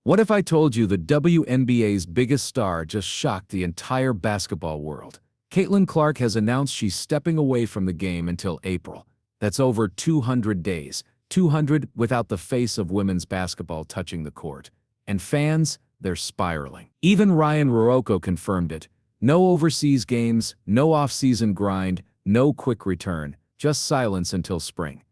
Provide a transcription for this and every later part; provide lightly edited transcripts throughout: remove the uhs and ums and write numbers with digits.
What if I told you the WNBA's biggest star just shocked the entire basketball world? Caitlin Clark has announced she's stepping away from the game until April. That's over 200 days, 200 without the face of women's basketball touching the court. And fans, they're spiraling. Even Ryan Ruocco confirmed it. No overseas games, no offseason grind, no quick return, just silence until spring.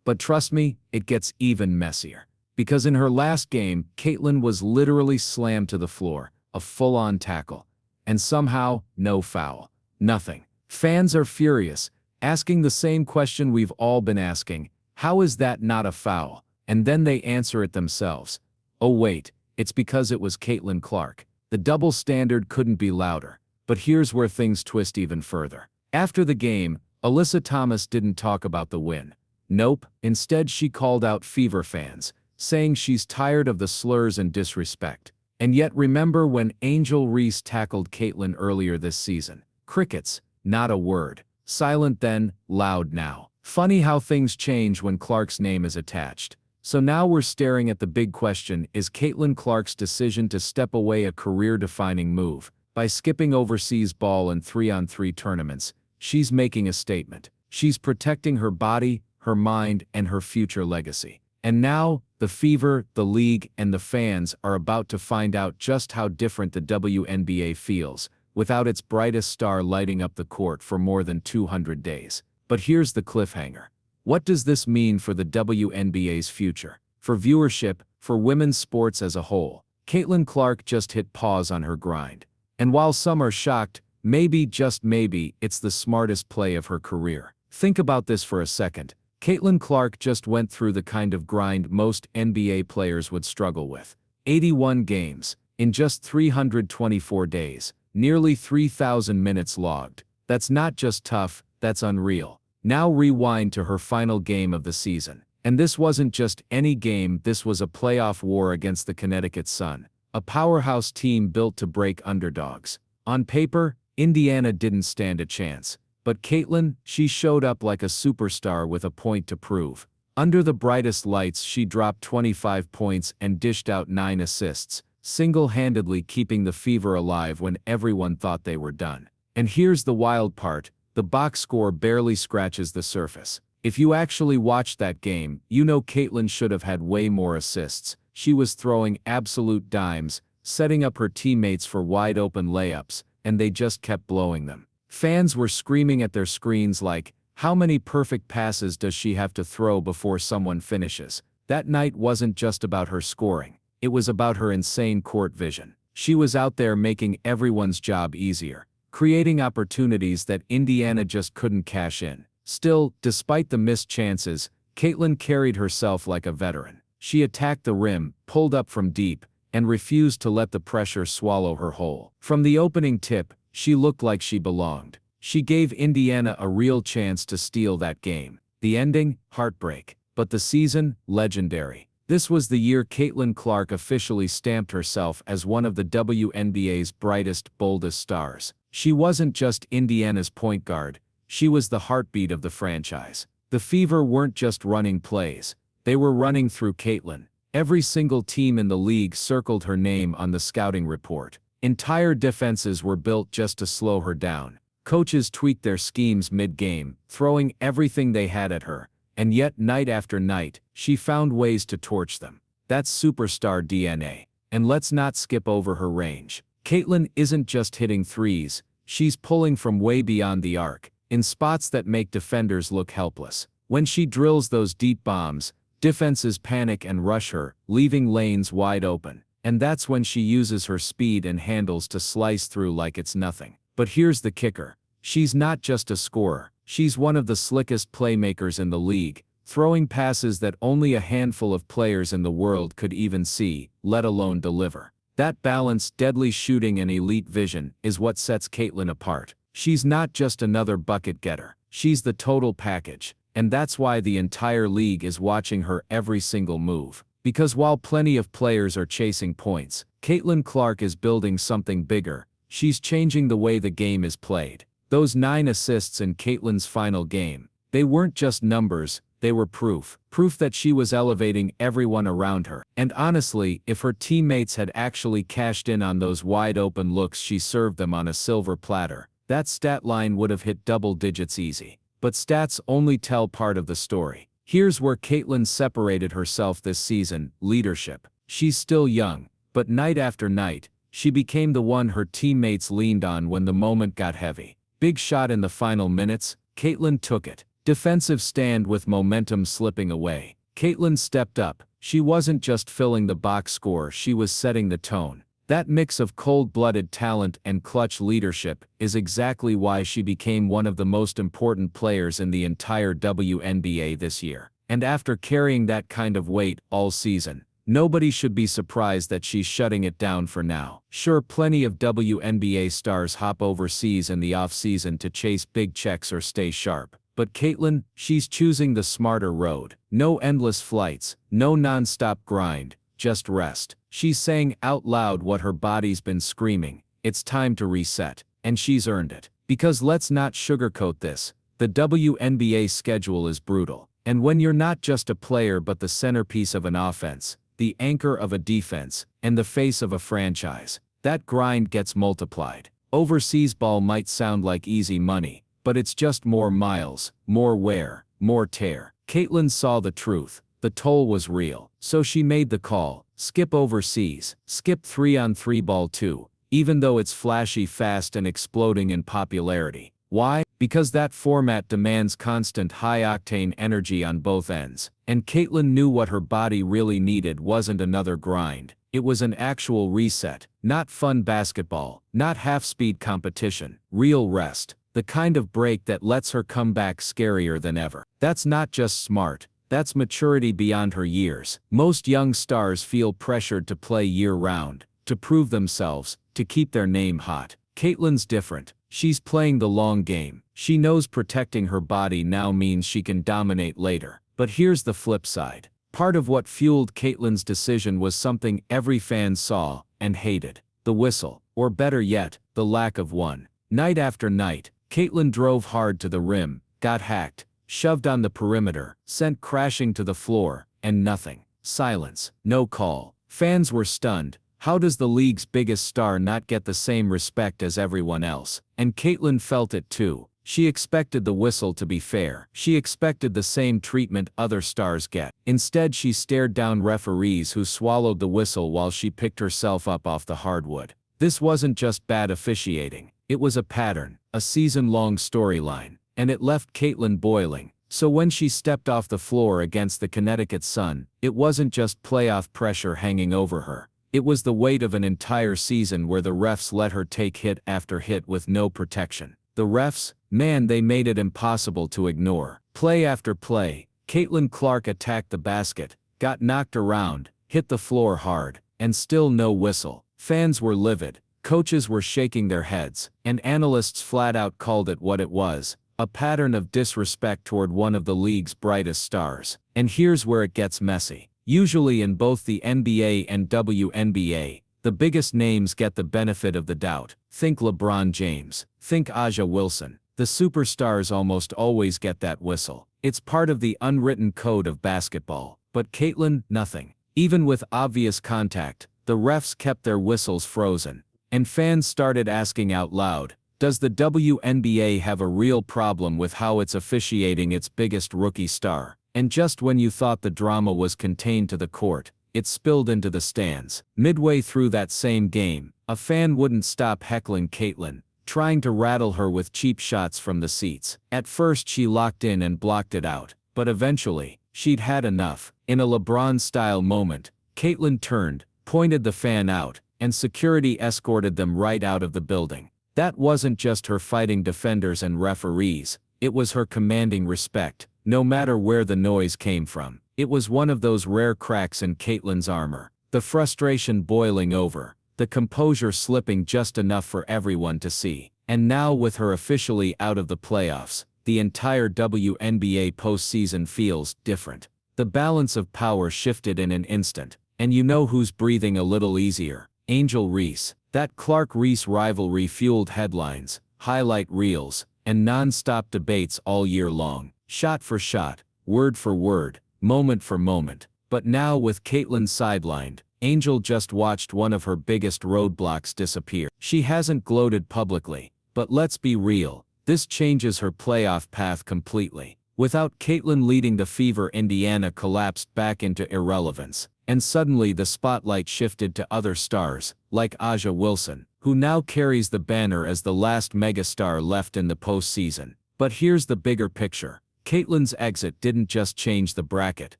But trust me, it gets even messier. Because in her last game, Caitlin was literally slammed to the floor, a full-on tackle. And somehow, no foul. Nothing. Fans are furious, asking the same question we've all been asking: how is that not a foul? And then they answer it themselves. Oh wait, it's because it was Caitlin Clark. The double standard couldn't be louder. But here's where things twist even further. After the game, Alyssa Thomas didn't talk about the win. Nope, instead she called out Fever fans, saying she's tired of the slurs and disrespect. And yet remember when Angel Reese tackled Caitlin earlier this season? Crickets, not a word. Silent then, loud now. Funny how things change when Clark's name is attached. So now we're staring at the big question: is Caitlin Clark's decision to step away a career-defining move? By skipping overseas ball and 3-on-3 tournaments, she's making a statement. She's protecting her body, her mind, and her future legacy. And now, the Fever, the league, and the fans are about to find out just how different the WNBA feels, without its brightest star lighting up the court for more than 200 days. But here's the cliffhanger. What does this mean for the WNBA's future? For viewership, for women's sports as a whole? Caitlin Clark just hit pause on her grind. And while some are shocked, maybe, just maybe, it's the smartest play of her career. Think about this for a second. Caitlin Clark just went through the kind of grind most NBA players would struggle with. 81 games, in just 324 days, nearly 3,000 minutes logged. That's not just tough, that's unreal. Now rewind to her final game of the season. And this wasn't just any game, this was a playoff war against the Connecticut Sun, a powerhouse team built to break underdogs. On paper, Indiana didn't stand a chance. But Caitlin, she showed up like a superstar with a point to prove. Under the brightest lights, she dropped 25 points and dished out 9 assists, single-handedly keeping the Fever alive when everyone thought they were done. And here's the wild part: the box score barely scratches the surface. If you actually watched that game, you know Caitlin should have had way more assists. She was throwing absolute dimes, setting up her teammates for wide-open layups, and they just kept blowing them. Fans were screaming at their screens like, how many perfect passes does she have to throw before someone finishes? That night wasn't just about her scoring. It was about her insane court vision. She was out there making everyone's job easier, creating opportunities that Indiana just couldn't cash in. Still, despite the missed chances, Caitlin carried herself like a veteran. She attacked the rim, pulled up from deep, and refused to let the pressure swallow her whole. From the opening tip, she looked like she belonged. She gave Indiana a real chance to steal that game. The ending? Heartbreak. But the season? Legendary. This was the year Caitlin Clark officially stamped herself as one of the WNBA's brightest, boldest stars. She wasn't just Indiana's point guard, she was the heartbeat of the franchise. The Fever weren't just running plays, they were running through Caitlin. Every single team in the league circled her name on the scouting report. Entire defenses were built just to slow her down. Coaches tweaked their schemes mid-game, throwing everything they had at her. And yet, night after night, she found ways to torch them. That's superstar DNA. And let's not skip over her range. Caitlin isn't just hitting threes, she's pulling from way beyond the arc, in spots that make defenders look helpless. When she drills those deep bombs, defenses panic and rush her, leaving lanes wide open. And that's when she uses her speed and handles to slice through like it's nothing. But here's the kicker. She's not just a scorer, she's one of the slickest playmakers in the league, throwing passes that only a handful of players in the world could even see, let alone deliver. That balance, deadly shooting, and elite vision is what sets Caitlin apart. She's not just another bucket getter, she's the total package. And that's why the entire league is watching her every single move. Because while plenty of players are chasing points, Caitlin Clark is building something bigger. She's changing the way the game is played. Those 9 assists in Caitlin's final game, they weren't just numbers, they were proof. Proof that she was elevating everyone around her. And honestly, if her teammates had actually cashed in on those wide-open looks she served them on a silver platter, that stat line would have hit double digits easy. But stats only tell part of the story. Here's where Caitlin separated herself this season: leadership. She's still young, but night after night, she became the one her teammates leaned on when the moment got heavy. Big shot in the final minutes, Caitlin took it. Defensive stand with momentum slipping away. Caitlin stepped up. She wasn't just filling the box score, she was setting the tone. That mix of cold-blooded talent and clutch leadership is exactly why she became one of the most important players in the entire WNBA this year. And after carrying that kind of weight all season, nobody should be surprised that she's shutting it down for now. Sure, plenty of WNBA stars hop overseas in the offseason to chase big checks or stay sharp. But Caitlin, she's choosing the smarter road. No endless flights, no non-stop grind, just rest. She's saying out loud what her body's been screaming: it's time to reset. And she's earned it. Because let's not sugarcoat this, the WNBA schedule is brutal. And when you're not just a player but the centerpiece of an offense, the anchor of a defense, and the face of a franchise, that grind gets multiplied. Overseas ball might sound like easy money, but it's just more miles, more wear, more tear. Caitlin saw the truth. The toll was real. So she made the call: skip overseas, skip 3-on-3 ball too, even though it's flashy, fast, and exploding in popularity. Why? Because that format demands constant high-octane energy on both ends. And Caitlin knew what her body really needed wasn't another grind. It was an actual reset. Not fun basketball, not half-speed competition, real rest. The kind of break that lets her come back scarier than ever. That's not just smart, that's maturity beyond her years. Most young stars feel pressured to play year-round, to prove themselves, to keep their name hot. Caitlin's different. She's playing the long game. She knows protecting her body now means she can dominate later. But here's the flip side. Part of what fueled Caitlin's decision was something every fan saw and hated: the whistle, or better yet, the lack of one. Night after night, Caitlin drove hard to the rim, got hacked, shoved on the perimeter, sent crashing to the floor, and nothing. Silence. No call. Fans were stunned. How does the league's biggest star not get the same respect as everyone else? And Caitlin felt it too. She expected the whistle to be fair. She expected the same treatment other stars get. Instead, she stared down referees who swallowed the whistle while she picked herself up off the hardwood. This wasn't just bad officiating. It was a pattern, a season-long storyline, and it left Caitlin boiling. So when she stepped off the floor against the Connecticut Sun, it wasn't just playoff pressure hanging over her. It was the weight of an entire season where the refs let her take hit after hit with no protection. The refs, man, they made it impossible to ignore. Play after play, Caitlin Clark attacked the basket, got knocked around, hit the floor hard, and still no whistle. Fans were livid. Coaches were shaking their heads, and analysts flat out called it what it was: a pattern of disrespect toward one of the league's brightest stars. And here's where it gets messy. Usually in both the NBA and WNBA, the biggest names get the benefit of the doubt. Think LeBron James, think A'ja Wilson. The superstars almost always get that whistle. It's part of the unwritten code of basketball. But Caitlin, nothing. Even with obvious contact, the refs kept their whistles frozen. And fans started asking out loud, does the WNBA have a real problem with how it's officiating its biggest rookie star? And just when you thought the drama was contained to the court, it spilled into the stands. Midway through that same game, a fan wouldn't stop heckling Caitlin, trying to rattle her with cheap shots from the seats. At first she locked in and blocked it out, but eventually, she'd had enough. In a LeBron-style moment, Caitlin turned, pointed the fan out, and security escorted them right out of the building. That wasn't just her fighting defenders and referees, it was her commanding respect, no matter where the noise came from. It was one of those rare cracks in Caitlin's armor, the frustration boiling over, the composure slipping just enough for everyone to see. And now, with her officially out of the playoffs, the entire WNBA postseason feels different. The balance of power shifted in an instant, and you know who's breathing a little easier? Angel Reese. That Clark-Reese rivalry fueled headlines, highlight reels, and non-stop debates all year long. Shot for shot, word for word, moment for moment. But now with Caitlyn sidelined, Angel just watched one of her biggest roadblocks disappear. She hasn't gloated publicly, but let's be real, this changes her playoff path completely. Without Caitlyn leading the Fever, Indiana collapsed back into irrelevance, and suddenly the spotlight shifted to other stars, like A'ja Wilson, who now carries the banner as the last megastar left in the postseason. But here's the bigger picture. Caitlyn's exit didn't just change the bracket,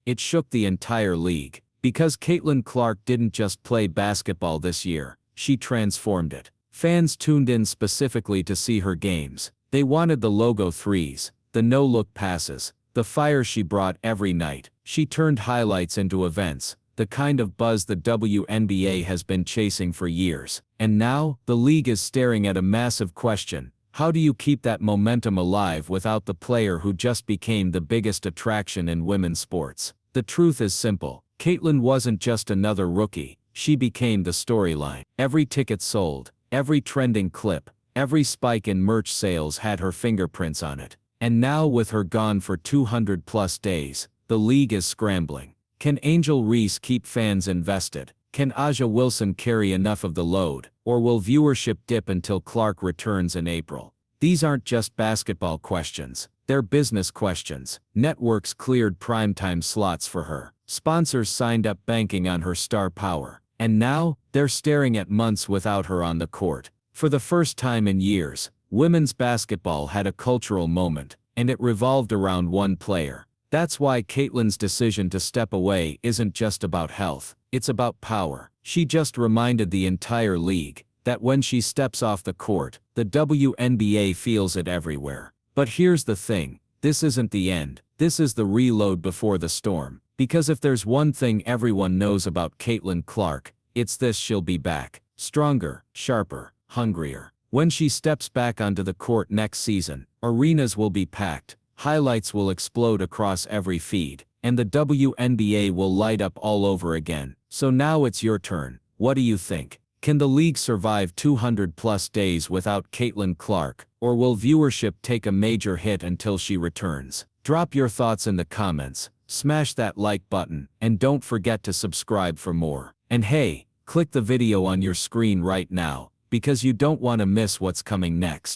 it shook the entire league. Because Caitlin Clark didn't just play basketball this year, she transformed it. Fans tuned in specifically to see her games. They wanted the logo threes, the no-look passes, the fire she brought every night. She turned highlights into events, the kind of buzz the WNBA has been chasing for years. And now, the league is staring at a massive question. How do you keep that momentum alive without the player who just became the biggest attraction in women's sports? The truth is simple. Caitlyn wasn't just another rookie, she became the storyline. Every ticket sold, every trending clip, every spike in merch sales had her fingerprints on it. And now with her gone for 200+ days, the league is scrambling. Can Angel Reese keep fans invested? Can A'ja Wilson carry enough of the load? Or will viewership dip until Clark returns in April? These aren't just basketball questions, they're business questions. Networks cleared primetime slots for her. Sponsors signed up banking on her star power. And now, they're staring at months without her on the court. For the first time in years, women's basketball had a cultural moment, and it revolved around one player. That's why Caitlyn's decision to step away isn't just about health, it's about power. She just reminded the entire league that when she steps off the court, the WNBA feels it everywhere. But here's the thing, this isn't the end, this is the reload before the storm. Because if there's one thing everyone knows about Caitlyn Clark, it's this: she'll be back. Stronger, sharper, hungrier. When she steps back onto the court next season, arenas will be packed, highlights will explode across every feed, and the WNBA will light up all over again. So now it's your turn. What do you think? Can the league survive 200+ days without Caitlyn Clark, or will viewership take a major hit until she returns? Drop your thoughts in the comments. Smash that like button, and don't forget to subscribe for more. And hey, click the video on your screen right now, because you don't want to miss what's coming next.